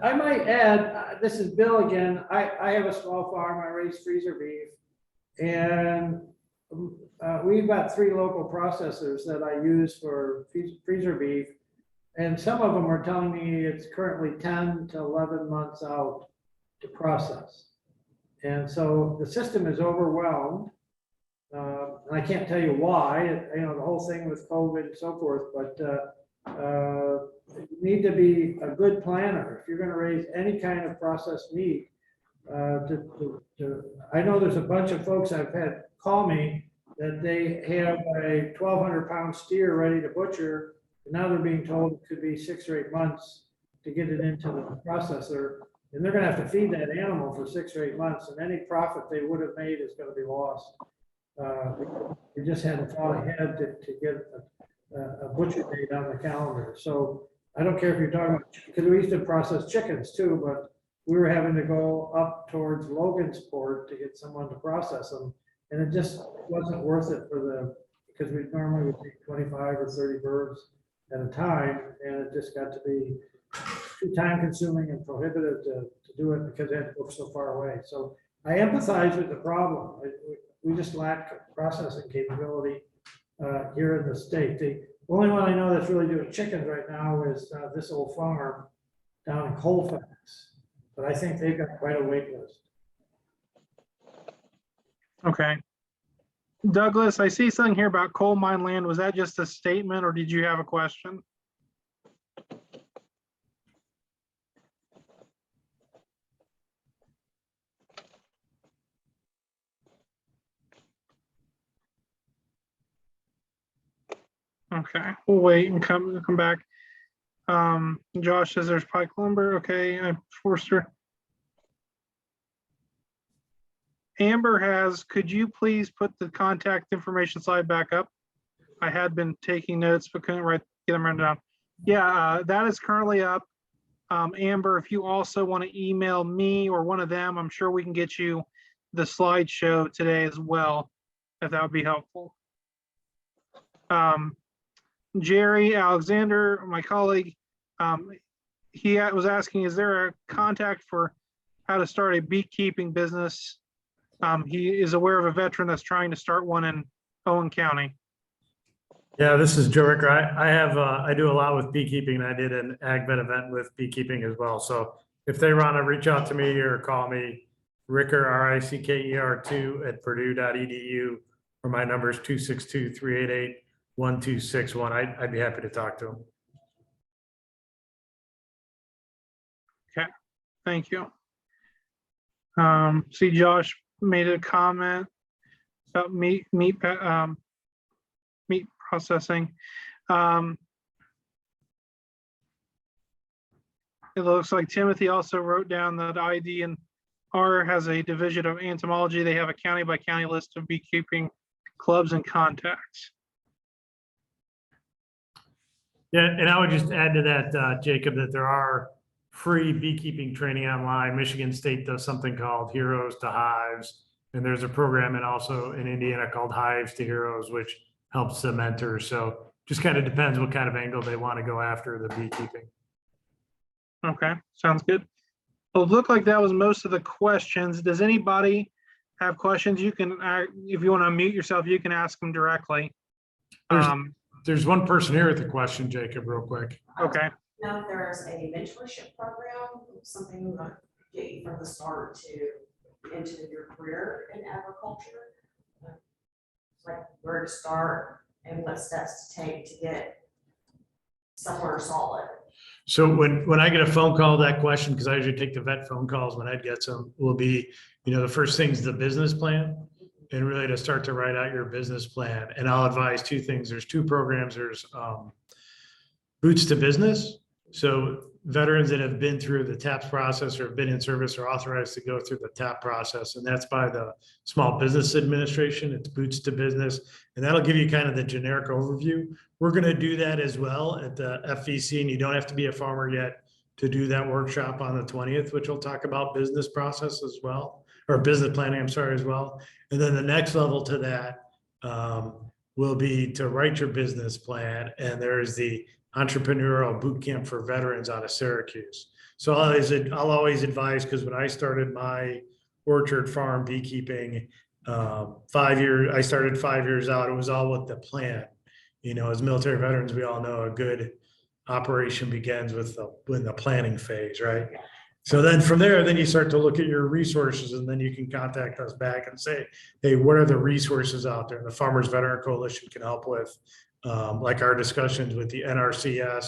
I might add, this is Bill again. I have a small farm. I raise freezer beef. And we've got 3 local processors that I use for freezer beef. And some of them are telling me it's currently 10 to 11 months out to process. And so the system is overwhelmed. And I can't tell you why, you know, the whole thing with COVID and so forth, but you need to be a good planner. If you're going to raise any kind of processed meat, I know there's a bunch of folks I've had call me that they have a 1,200 pound steer ready to butcher. And now they're being told it could be 6 or 8 months to get it into the processor. And they're gonna have to feed that animal for 6 or 8 months, and any profit they would have made is gonna be lost. We just hadn't thought ahead to get a butcher date on the calendar. So I don't care if you're talking about, because we used to process chickens too, but we were having to go up towards Logansport to get someone to process them. And it just wasn't worth it because we normally would take 25 or 30 birds at a time, and it just got to be too time consuming and prohibitive to do it because they had to go so far away. So I empathize with the problem. We just lack processing capability here in the state. The only one I know that's really doing chickens right now is this old farm down in Colfax, but I think they've got quite a wait list. Okay. Douglas, I see something here about coal mine land. Was that just a statement or did you have a question? Okay, we'll wait and come back. Josh says there's pike lumber. Okay, Forster. Amber has, could you please put the contact information slide back up? I had been taking notes, but couldn't get them written down. Yeah, that is currently up. Amber, if you also want to email me or one of them, I'm sure we can get you the slideshow today as well, if that would be helpful. Jerry Alexander, my colleague, he was asking, is there a contact for how to start a beekeeping business? He is aware of a veteran that's trying to start one in Owen County. Yeah, this is Joe Ricker. I do a lot with beekeeping. I did an ag vet event with beekeeping as well. So if they want to reach out to me or call me, Ricker, RICKER2 @purdue.edu, or my number is 262-388-1261. I'd be happy to talk to them. Okay, thank you. See, Josh made a comment about meat processing. It looks like Timothy also wrote down that ID and R has a division of entomology. They have a county by county list of beekeeping clubs and contacts. Yeah, and I would just add to that, Jacob, that there are free beekeeping training online. Michigan State does something called Heroes to Hives. And there's a program and also in Indiana called Hives to Heroes, which helps the mentors. So just kind of depends what kind of angle they want to go after the beekeeping. Okay, sounds good. Well, it looked like that was most of the questions. Does anybody have questions? You can, if you want to unmute yourself, you can ask them directly. There's one person here with a question, Jacob, real quick. Okay. Now, if there's a mentorship program, something we want to get you from the start to into your career in agriculture, like where to start and what steps to take to get somewhere solid. So when I get a phone call, that question, because I usually take the vet phone calls when Ed gets them, will be, the first thing's the business plan. And really to start to write out your business plan. And I'll advise two things. There's two programs. There's Boots to Business. So veterans that have been through the TAPS process or have been in service are authorized to go through the TAP process. And that's by the Small Business Administration. It's Boots to Business. And that'll give you kind of the generic overview. We're going to do that as well at the FVC. And you don't have to be a farmer yet to do that workshop on the 20th, which will talk about business process as well, or business planning, I'm sorry, as well. And then the next level to that will be to write your business plan. And there's the entrepreneurial boot camp for veterans out of Syracuse. So I'll always advise, because when I started my orchard farm beekeeping, I started 5 years out. It was all with the plan. As military veterans, we all know a good operation begins with the planning phase, right? So then from there, then you start to look at your resources, and then you can contact us back and say, hey, what are the resources out there? And the Farmers Veteran Coalition can help with, like our discussions with the NRCS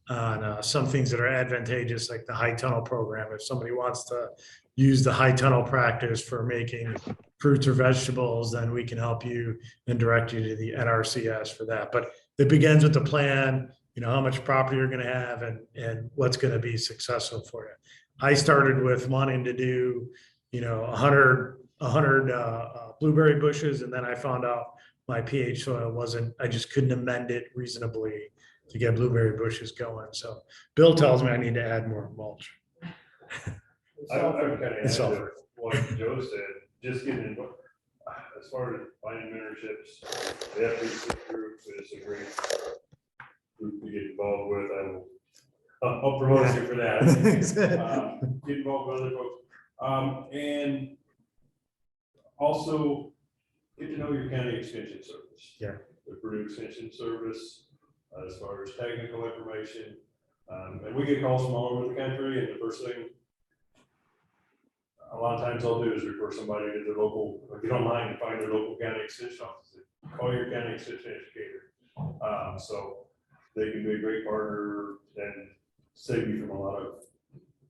on some things that are advantageous, like the high tunnel program. If somebody wants to use the high tunnel practice for making fruits or vegetables, then we can help you and direct you to the NRCS for that. But it begins with the plan, how much property you're going to have and what's going to be successful for you. I started with wanting to do, 100 blueberry bushes. And then I found out my pH soil I just couldn't amend it reasonably to get blueberry bushes going. So Bill tells me I need to add more mulch. I would kind of add to Sulfur. what Joe said, just getting, as far as finding mentorships, the FBC group is a great group to get involved with. I'll promote you for that. Get involved with other folks. And also get to know your county extension service. Yeah. The Purdue Extension Service, as far as technical information. And we get calls from all over the country, and the first thing a lot of times I'll do is refer somebody to their local, if you don't mind, to find their local county extension office. Call your county extension educator. So they can be a great partner and save you from a lot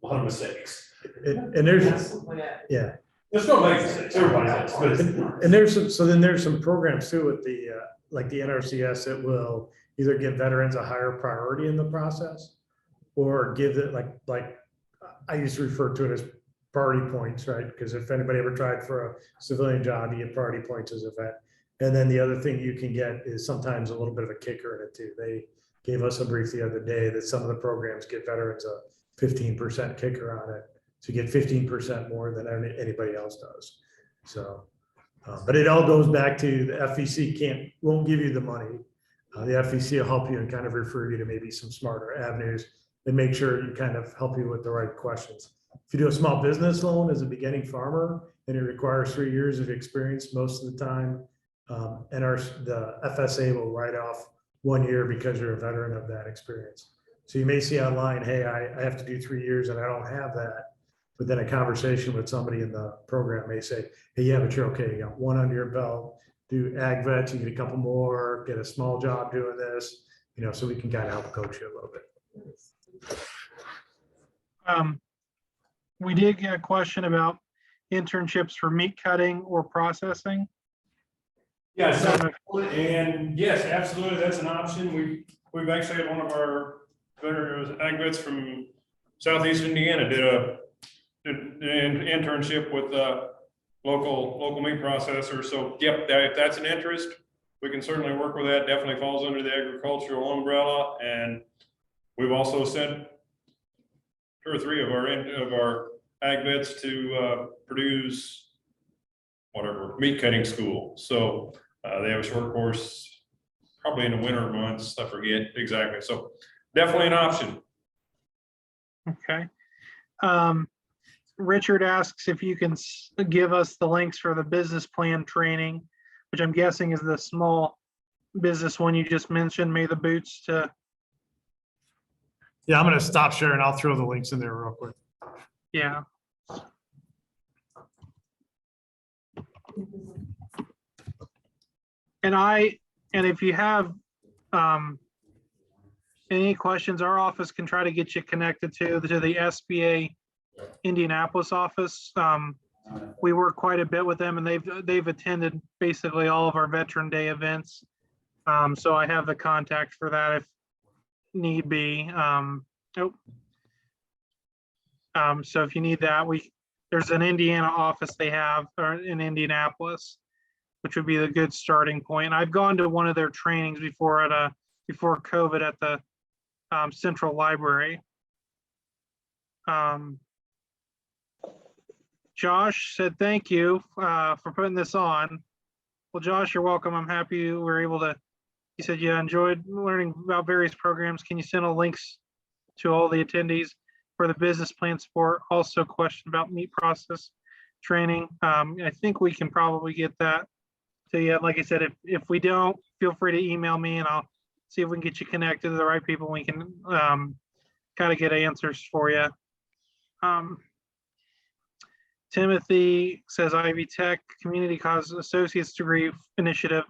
of mistakes. And there's, yeah. There's no make mistakes, everybody does. But And there's some programs too with the, like the NRCS that will either give veterans a higher priority in the process or give it like I used to refer to it as priority points, right? Because if anybody ever tried for a civilian job, you get priority points as a vet. And then the other thing you can get is sometimes a little bit of a kicker in it too. They gave us a brief the other day that some of the programs give veterans a 15% kicker on it. So you get 15% more than anybody else does. So, but it all goes back to the FEC won't give you the money. The FEC will help you and kind of refer you to maybe some smarter avenues and make sure you kind of help you with the right questions. If you do a small business loan as a beginning farmer and it requires 3 years of experience most of the time, the FSA will write off 1 year because you're a veteran of that experience. So you may see online, hey, I have to do 3 years and I don't have that. But then a conversation with somebody in the program may say, hey, yeah, but you're okay. You got 1 under your belt, do ag vets, you get a couple more, get a small job doing this, so we can kind of help coach you a little bit. We did get a question about internships for meat cutting or processing. yeah, so, and yes, absolutely, that's an option. We've actually had one of our veterans, ag vets from Southeast Indiana did an internship with local meat processor. So yep, if that's an interest, we can certainly work with that. Definitely falls under the agricultural umbrella. And we've also sent 2 or 3 of our ag vets to produce whatever meat cutting school. So they have a short course probably in the winter months. I forget exactly. So definitely an option. Okay. Richard asks if you can give us the links for the business plan training, which I'm guessing is the small business one you just mentioned, May the Boots to. Yeah, I'm going to stop sharing. I'll throw the links in there real quick. Yeah. And if you have any questions, our office can try to get you connected to the SBA Indianapolis office. We work quite a bit with them, and they've attended basically all of our Veteran Day events. So I have the contact for that if need be. So if you need that, there's an Indiana office they have in Indianapolis, which would be the good starting point. I've gone to one of their trainings before before COVID at the Central Library. Josh said, thank you for putting this on. Well, Josh, you're welcome. I'm happy you were able to, you said you enjoyed learning about various programs. Can you send a links to all the attendees for the business plan support? Also question about meat process training. I think we can probably get that to you. Like I said, if we don't, feel free to email me and I'll see if we can get you connected to the right people. We can kind of get answers for you. Timothy says Ivy Tech Community College Associate's Degree Initiative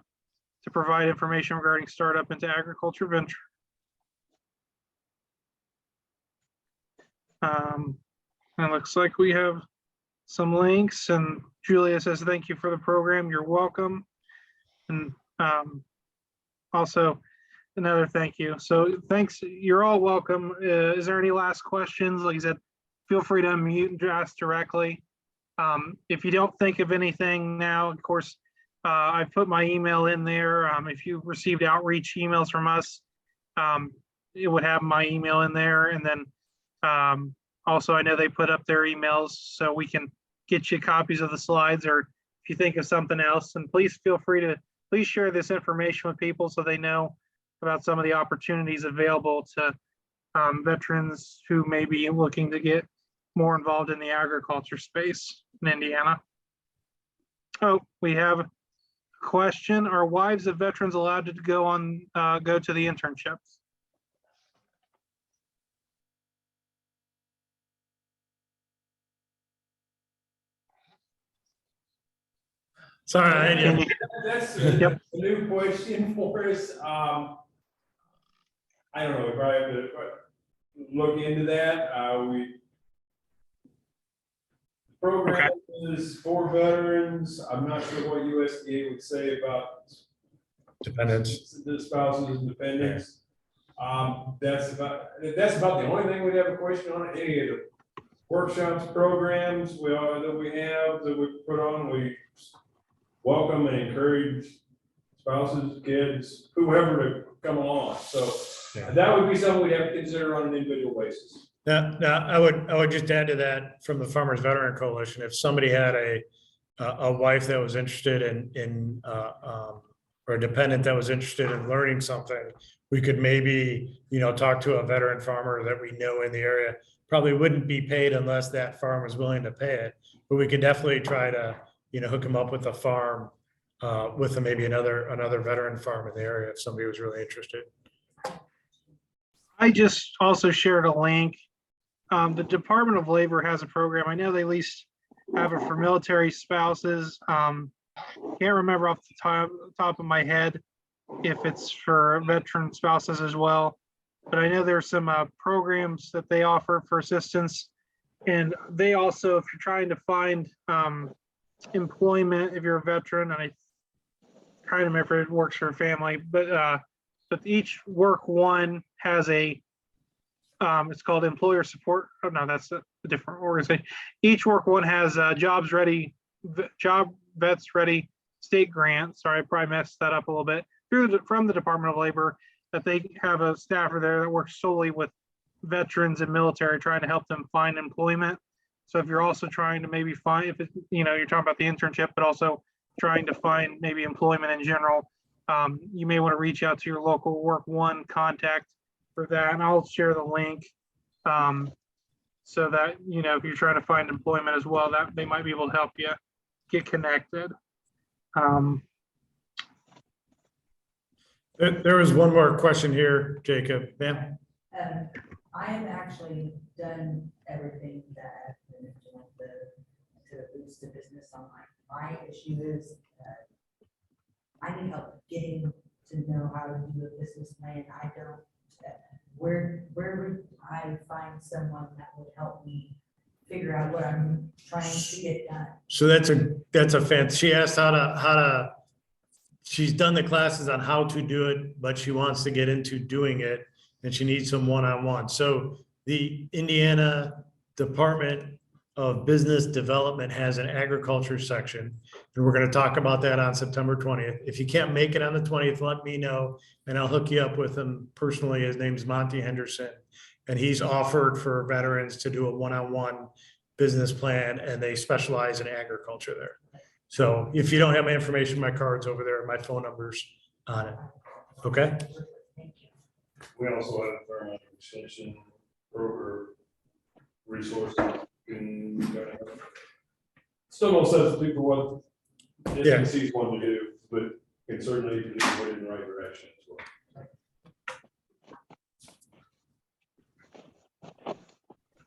to provide information regarding startup into agriculture venture. It looks like we have some links, and Julia says, thank you for the program. You're welcome. And also another thank you. So thanks. You're all welcome. Is there any last questions? Like I said, feel free to unmute and ask directly. If you don't think of anything now, of course, I put my email in there. If you received outreach emails from us, it would have my email in there. And then also, I know they put up their emails so we can get you copies of the slides, or if you think of something else. And please feel free to share this information with people so they know about some of the opportunities available to veterans who may be looking to get more involved in the agriculture space in Indiana. Oh, we have a question. Are wives of veterans allowed to go to the internships? Sorry, That's Yep. a new question for us. I don't know, we probably have to look into that. Program is for veterans. I'm not sure what USDA would say about dependents. the spouses and dependents. That's about the only thing we'd have a question on. Any of the workshops, programs that we put on, we welcome and encourage spouses, kids, whoever to come along. So that would be something we'd have to consider on an individual basis. Now, I would just add to that from the Farmers Veteran Coalition, if somebody had a wife that was interested in or a dependent that was interested in learning something, we could maybe, talk to a veteran farmer that we know in the area. Probably wouldn't be paid unless that farm was willing to pay it, but we could definitely try to, hook them up with a farm with maybe another veteran farm in the area if somebody was really interested. I just also shared a link. The Department of Labor has a program. I know they at least have it for military spouses. Can't remember off the top of my head if it's for veteran spouses as well. But I know there's some programs that they offer for assistance. And they also, if you're trying to find employment, if you're a veteran, and I try to remember if it works for a family, but each work one has a it's called employer support. Oh no, that's the different organizations. Each work one has jobs ready, job vets ready state grant. Sorry, I probably messed that up a little bit. From the Department of Labor, that they have a staffer there that works solely with veterans and military, trying to help them find employment. So if you're also trying to maybe find, if it, you're talking about the internship, but also trying to find maybe employment in general, you may want to reach out to your local work one contact for that. And I'll share the link so that, if you're trying to find employment as well, that they might be able to help you get connected. There was one more question here, Jacob. Ma'am? I have actually done everything that I've been doing to boost the business online. My issue is I need help getting to know how to do a business plan. I don't, where would I find someone that would help me figure out what I'm trying to get done? So that's a fancy, she asked how to, she's done the classes on how to do it, but she wants to get into doing it and she needs some one-on-one. So the Indiana Department of Business Development has an agriculture section, and we're going to talk about that on September 20th. If you can't make it on the 20th, let me know and I'll hook you up with him personally. His name's Monty Henderson, and he's offered for veterans to do a one-on-one business plan, and they specialize in agriculture there. So if you don't have my information, my card's over there, my phone number's on it. Okay? We also have environmental extension broker resources. Still no substitute for what agencies want to do, but can certainly lead in the right direction as well.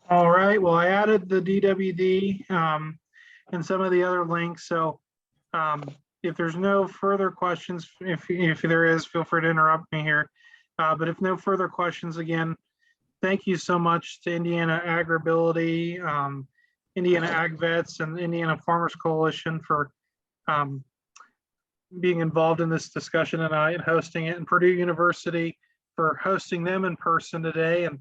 All right, well, I added the DWD and some of the other links. So if there's no further questions, if there is, feel free to interrupt me here. But if no further questions, again, thank you so much to Indiana Agribility, Indiana Ag Vets, and Indiana Farmers Coalition for being involved in this discussion tonight and hosting it, and Purdue University for hosting them in person today, and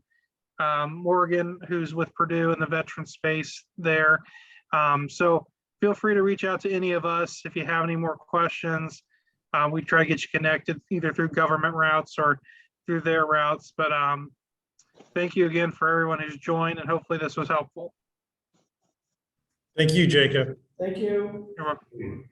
Morgan, who's with Purdue in the veteran space there. So feel free to reach out to any of us if you have any more questions. We try to get you connected either through government routes or through their routes. But thank you again for everyone who's joined, and hopefully this was helpful. Thank you, Jacob. Thank you. You're welcome.